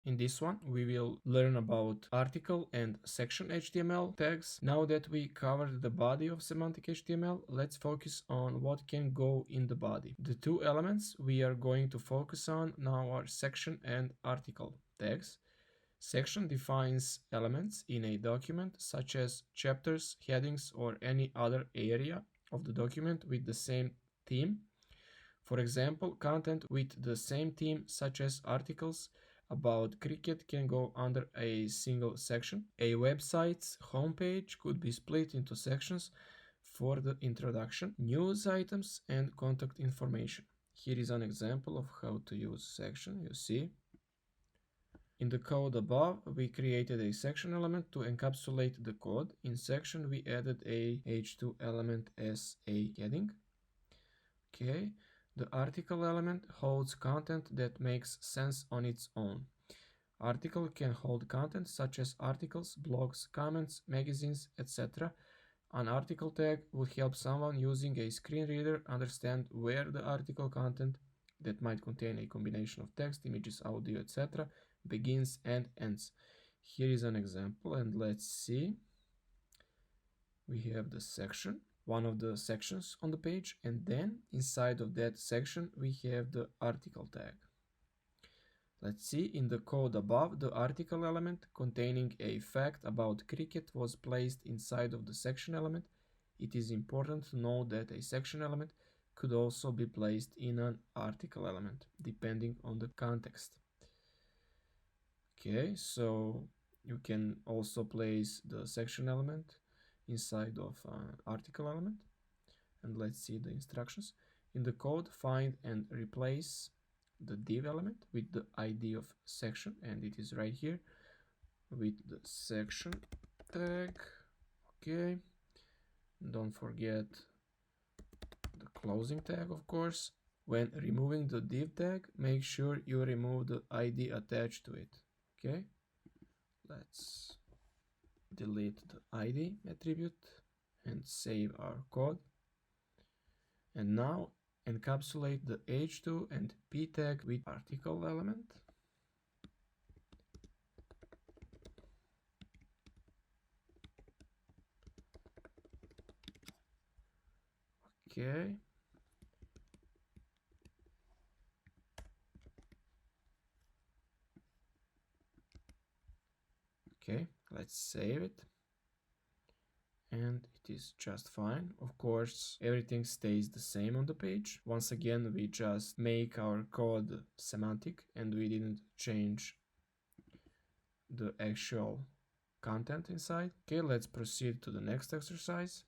In this one, we will learn about article and section HTML tags. Now that we covered the body of semantic HTML, let's focus on what can go in the body. The two elements we are going to focus on now are section and article tags. Section defines elements in a document, such as chapters, headings, or any other area of the document with the same theme. For example, content with the same theme, such as articles about cricket, can go under a single section. A website's homepage could be split into sections for the introduction, news items, and contact information. Here is an example of how to use section. You see, in the code above, we created a section element to encapsulate the code. In section, we added a h2 element as a heading. Okay. The article element holds content that makes sense on its own. Article can hold content such as articles, blogs, comments, magazines, etc. An article tag would help someone using a screen reader understand where the article content, that might contain a combination of text, images, audio, etc., begins and ends. Here is an example, and let's see. We have the section, one of the sections on the page, and then inside of that section we have the article tag. Let's see, in the code above, the article element containing a fact about cricket was placed inside of the section element. It is important to know that a section element could also be placed in an article element, depending on the context. Okay, so you can also place the section element inside of an article element. And let's see the instructions. In the code, find and replace the div element with the ID of section, and it is right here with the section tag. Okay, don't forget the closing tag, of course. When removing the div tag, make sure you remove the ID attached to it. Okay, let's delete the ID attribute and save our code. And now encapsulate the h2 and p tag with article element. Okay. Okay, let's save it. And it is just fine. Of course, everything stays the same on the page. Once again, we just make our code semantic and we didn't change the actual content inside. Okay, let's proceed to the next exercise.